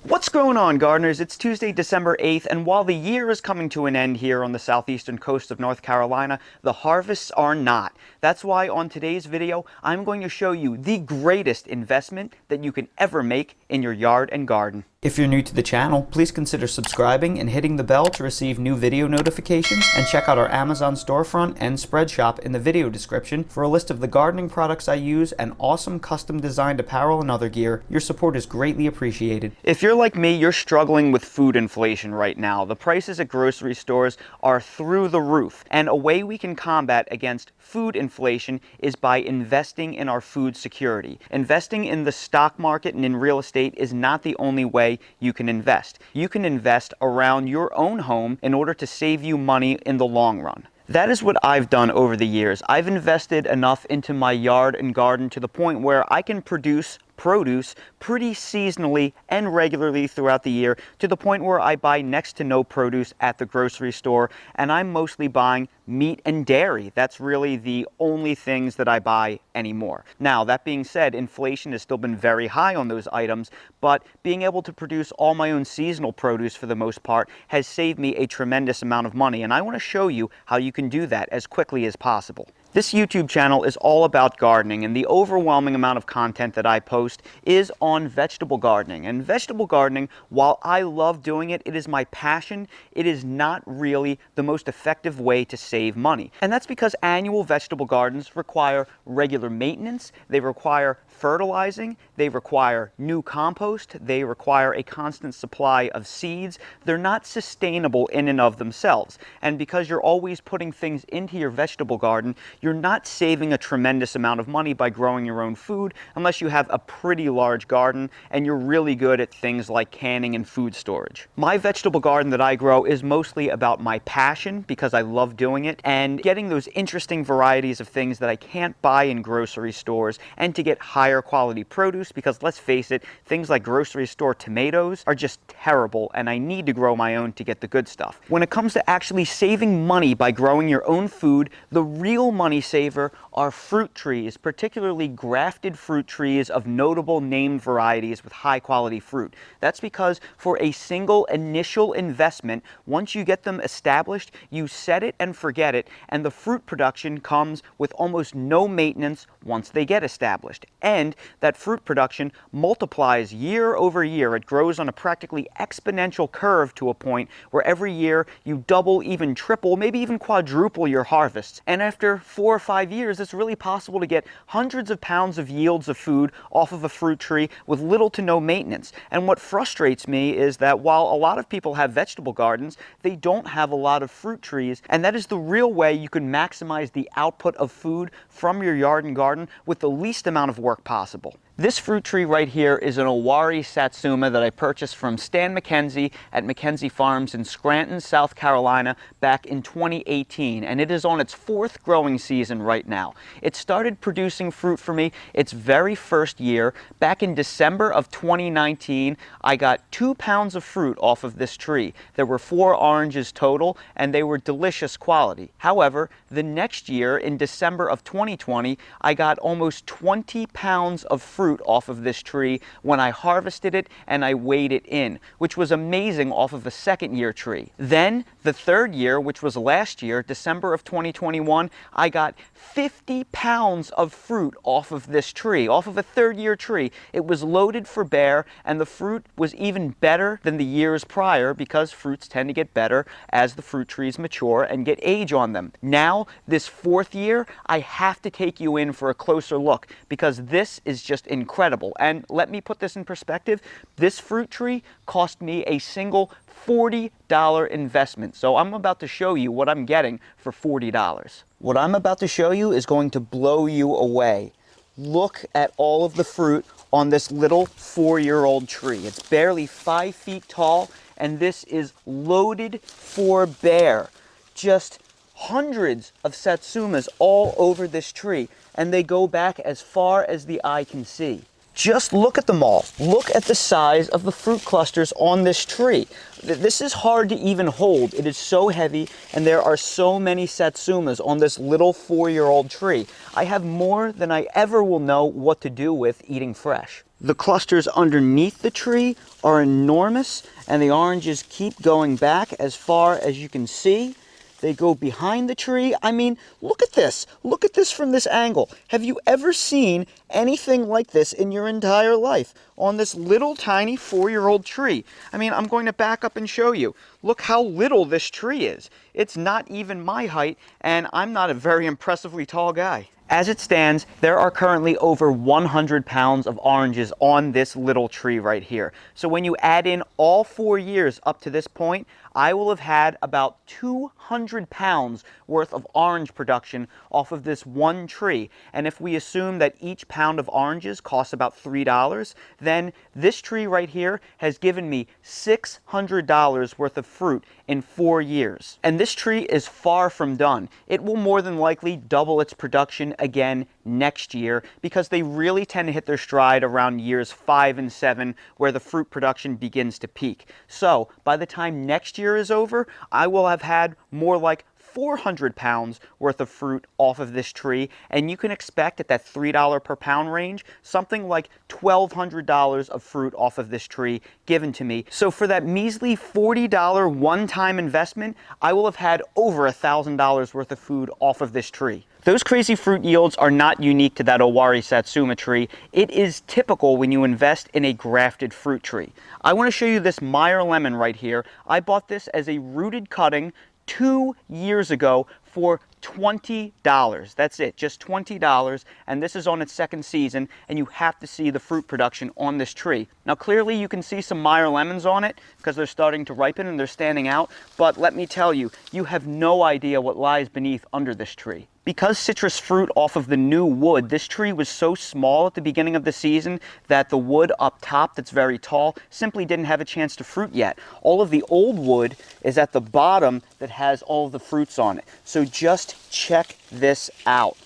What's going on, gardeners? It's Tuesday, December 8th, and while the year is coming to an end here on the southeastern coast of North Carolina, the harvests are not. That's why on today's video, I'm going to show you the greatest investment that you can ever make in your yard and garden. If you're new to the channel, please consider subscribing and hitting the bell to receive new video notifications, and check out our Amazon storefront and spread shop in the video description for a list of the gardening products I use and awesome custom designed apparel and other gear. Your support is greatly appreciated. If you're like me, you're struggling with food inflation right now. The prices at grocery stores are through the roof, and a way we can combat against food inflation is by investing in our food security. Investing in the stock market and in real estate is not the only way you can invest. You can invest around your own home in order to save you money in the long run. That is what I've done over the years. I've invested enough into my yard and garden to the point where I can produce produce pretty seasonally and regularly throughout the year, to the point where I buy next to no produce at the grocery store, and I'm mostly buying meat and dairy. That's really the only things that I buy anymore. Now, that being said, inflation has still been very high on those items, but being able to produce all my own seasonal produce for the most part has saved me a tremendous amount of money, and I want to show you how you can do that as quickly as possible. This YouTube channel is all about gardening, and the overwhelming amount of content that I post is on vegetable gardening. And vegetable gardening, while I love doing it, it is my passion, it is not really the most effective way to save money. And that's because annual vegetable gardens require regular maintenance, they require fertilizing, they require new compost, they require a constant supply of seeds. They're not sustainable in and of themselves. And because you're always putting things into your vegetable garden, you're not saving a tremendous amount of money by growing your own food unless you have a pretty large garden and you're really good at things like canning and food storage. My vegetable garden that I grow is mostly about my passion, because I love doing it, and getting those interesting varieties of things that I can't buy in grocery stores, and to get higher quality produce, because let's face it, things like grocery store tomatoes are just terrible, and I need to grow my own to get the good stuff. When it comes to actually saving money by growing your own food, the real money saver are fruit trees, particularly grafted fruit trees of notable named varieties with high quality fruit. That's because for a single initial investment, once you get them established, you set it and forget it, and the fruit production comes with almost no maintenance once they get established. And that fruit production multiplies year over year. It grows on a practically exponential curve to a point where every year you double, even triple, maybe even quadruple your harvests. And after 4 or 5 years, it's really possible to get hundreds of pounds of yields of food off of a fruit tree with little to no maintenance. And what frustrates me is that while a lot of people have vegetable gardens, they don't have a lot of fruit trees, and that is the real way you can maximize the output of food from your yard and garden with the least amount of work possible. This fruit tree right here is an Owari Satsuma that I purchased from Stan McKenzie at McKenzie Farms in Scranton, South Carolina back in 2018, and it is on its 4th growing season right now. It started producing fruit for me its very first year. Back in December of 2019, I got 2 pounds of fruit off of this tree. There were 4 oranges total, and they were delicious quality. However, the next year, in December of 2020, I got almost 20 pounds of fruit off of this tree when I harvested it and I weighed it in, which was amazing off of a 2nd year tree. Then the 3rd year, which was last year, December of 2021, I got 50 pounds of fruit off of this tree, off of a 3rd year tree. It was loaded for bear, and the fruit was even better than the years prior, because fruits tend to get better as the fruit trees mature and get age on them. Now, this 4th year, I have to take you in for a closer look, because this is just incredible. And let me put this in perspective. This fruit tree cost me a single $40 investment. So I'm about to show you what I'm getting for $40. What I'm about to show you is going to blow you away. Look at all of the fruit on this little 4-year-old tree. It's barely 5 feet tall, and this is loaded for bear. Just hundreds of satsumas all over this tree, and they go back as far as the eye can see. Just look at them all. Look at the size of the fruit clusters on this tree. This is hard to even hold. It is so heavy, and there are so many satsumas on this little 4-year-old tree. I have more than I ever will know what to do with eating fresh. The clusters underneath the tree are enormous, and the oranges keep going back as far as you can see. They go behind the tree. I mean, look at this. Look at this from this angle. Have you ever seen anything like this in your entire life on this little tiny 4-year-old tree? I mean, I'm going to back up and show you. Look how little this tree is. It's not even my height, and I'm not a very impressively tall guy. As it stands, there are currently over 100 pounds of oranges on this little tree right here. So when you add in all 4 years up to this point, I will have had about 200 pounds worth of orange production off of this one tree. And if we assume that each pound of oranges costs about $3, then this tree right here has given me $600 worth of fruit in 4 years. And this tree is far from done. It will more than likely double its production again next year, because they really tend to hit their stride around years 5 and 7, where the fruit production begins to peak. So by the time next year is over, I will have had more like 400 pounds worth of fruit off of this tree, and you can expect at that $3 per pound range something like $1,200 of fruit off of this tree given to me. So for that measly $40 one-time investment, I will have had over $1,000 worth of food off of this tree. Those crazy fruit yields are not unique to that Owari Satsuma tree. It is typical when you invest in a grafted fruit tree. I want to show you this Meyer lemon right here. I bought this as a rooted cutting 2 years ago for $20. That's it, just $20, and this is on its second season, and you have to see the fruit production on this tree. Now clearly you can see some Meyer lemons on it because they're starting to ripen and they're standing out, but let me tell you, you have no idea what lies beneath under this tree. Because citrus fruit off of the new wood, this tree was so small at the beginning of the season that the wood up top that's very tall simply didn't have a chance to fruit yet. All of the old wood is at the bottom that has all of the fruits on it. So just check this out.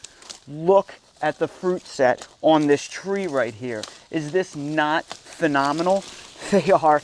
Look at the fruit set on this tree right here. Is this not phenomenal? They are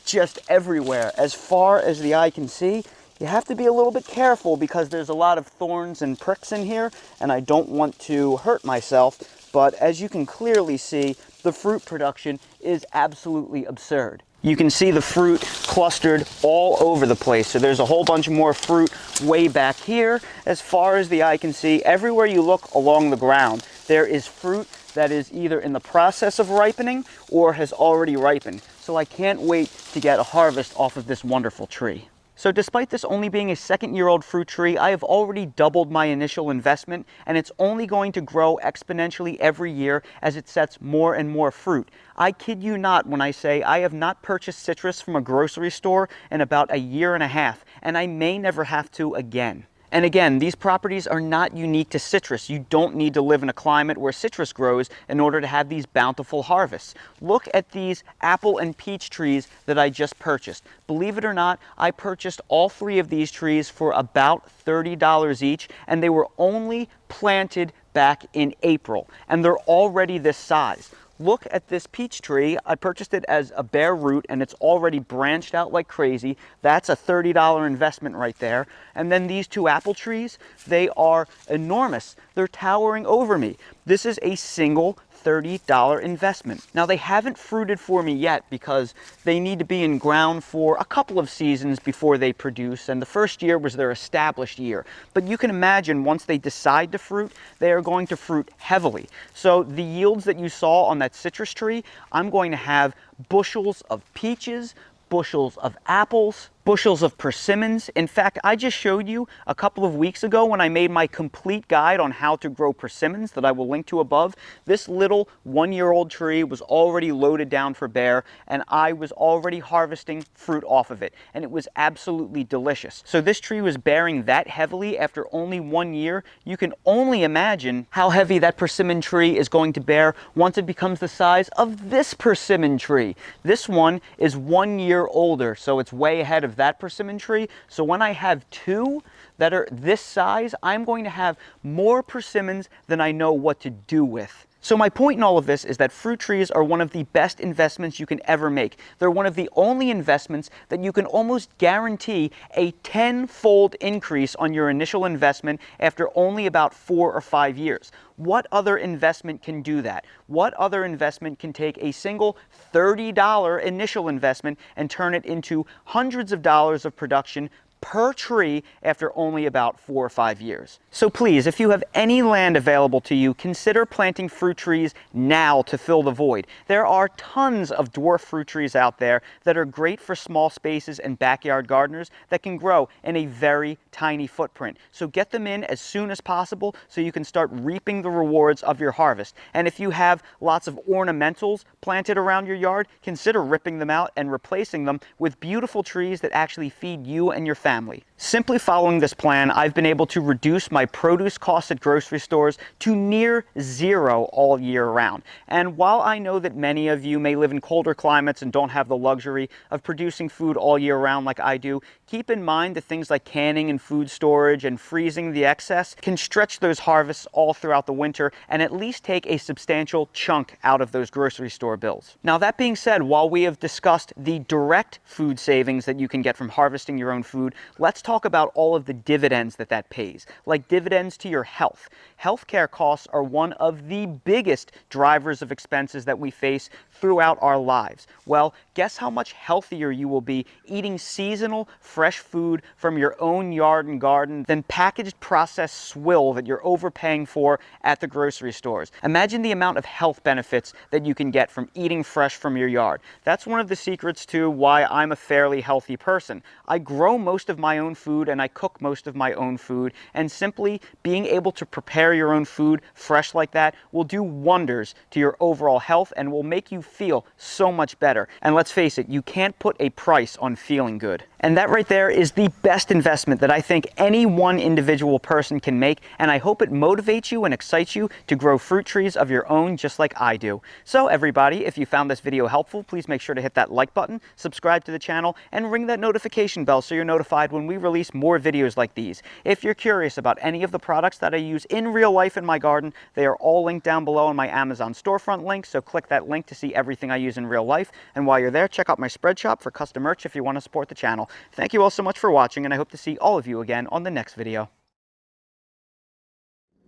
just everywhere. As far as the eye can see, you have to be a little bit careful because there's a lot of thorns and pricks in here, and I don't want to hurt myself, but as you can clearly see, the fruit production is absolutely absurd. You can see the fruit clustered all over the place. So there's a whole bunch more fruit way back here. As far as the eye can see, everywhere you look along the ground, there is fruit that is either in the process of ripening or has already ripened. So I can't wait to get a harvest off of this wonderful tree. So despite this only being a second-year-old fruit tree, I have already doubled my initial investment, and it's only going to grow exponentially every year as it sets more and more fruit. I kid you not when I say I have not purchased citrus from a grocery store in about a year and a half, and I may never have to again. And again, these properties are not unique to citrus. You don't need to live in a climate where citrus grows in order to have these bountiful harvests. Look at these apple and peach trees that I just purchased. Believe it or not, I purchased all 3 of these trees for about $30 each, and they were only planted back in April, and they're already this size. Look at this peach tree. I purchased it as a bare root, and it's already branched out like crazy. That's a $30 investment right there. And then these 2 apple trees, they are enormous. They're towering over me. This is a single $30 investment. Now they haven't fruited for me yet because they need to be in ground for a couple of seasons before they produce, and the first year was their established year. But you can imagine once they decide to fruit, they are going to fruit heavily. So the yields that you saw on that citrus tree, I'm going to have bushels of peaches, bushels of apples, bushels of persimmons. In fact, I just showed you a couple of weeks ago when I made my complete guide on how to grow persimmons that I will link to above. This little 1-year-old tree was already loaded down for bear, and I was already harvesting fruit off of it, and it was absolutely delicious. So this tree was bearing that heavily after only 1 year. You can only imagine how heavy that persimmon tree is going to bear once it becomes the size of this persimmon tree. This one is 1 year older, so it's way ahead of that persimmon tree. So when I have 2 that are this size, I'm going to have more persimmons than I know what to do with. So my point in all of this is that fruit trees are one of the best investments you can ever make. They're one of the only investments that you can almost guarantee a 10-fold increase on your initial investment after only about 4 or 5 years. What other investment can do that? What other investment can take a single $30 initial investment and turn it into hundreds of dollars of production per tree after only about 4 or 5 years? So please, if you have any land available to you, consider planting fruit trees now to fill the void. There are tons of dwarf fruit trees out there that are great for small spaces and backyard gardeners that can grow in a very tiny footprint. So get them in as soon as possible so you can start reaping the rewards of your harvest. And if you have lots of ornamentals planted around your yard, consider ripping them out and replacing them with beautiful trees that actually feed you and your family. Simply following this plan, I've been able to reduce my produce costs at grocery stores to near zero all year round. And while I know that many of you may live in colder climates and don't have the luxury of producing food all year round like I do, keep in mind that things like canning and food storage and freezing the excess can stretch those harvests all throughout the winter and at least take a substantial chunk out of those grocery store bills. Now, that being said, while we have discussed the direct food savings that you can get from harvesting your own food, let's talk about all of the dividends that pays, like dividends to your health. Healthcare costs are one of the biggest drivers of expenses that we face throughout our lives. Well, guess how much healthier you will be eating seasonal, fresh food from your own yard and garden than packaged processed swill that you're overpaying for at the grocery stores. Imagine the amount of health benefits that you can get from eating fresh from your yard. That's one of the secrets to why I'm a fairly healthy person. I grow most of my own food and I cook most of my own food, and simply being able to prepare your own food fresh like that will do wonders to your overall health and will make you feel so much better. And let's face it, you can't put a price on feeling good. And that right there is the best investment that I think any one individual person can make, and I hope it motivates you and excites you to grow fruit trees of your own just like I do. So everybody, if you found this video helpful, please make sure to hit that like button, subscribe to the channel, and ring that notification bell so you're notified when we release more videos like these. If you're curious about any of the products that I use in real life in my garden, they are all linked down below in my Amazon storefront link, so click that link to see everything I use in real life. And while you're there, check out my spread shop for custom merch if you want to support the channel. Thank you all so much for watching, and I hope to see all of you again on the next video.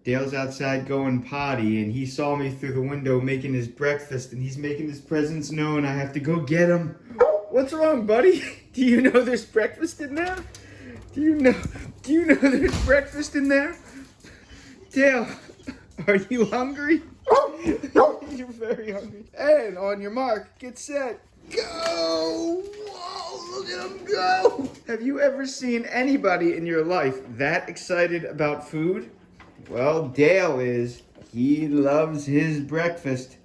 Dale's outside going potty, and he saw me through the window making his breakfast, and he's making his presence known. I have to go get him. What's wrong, buddy? Do you know there's breakfast in there? Do you know there's breakfast in there? Dale, are you hungry? You're very hungry. And on your mark, get set, go! Whoa, look at him go! Have you ever seen anybody in your life that excited about food? Well, Dale is. He loves his breakfast.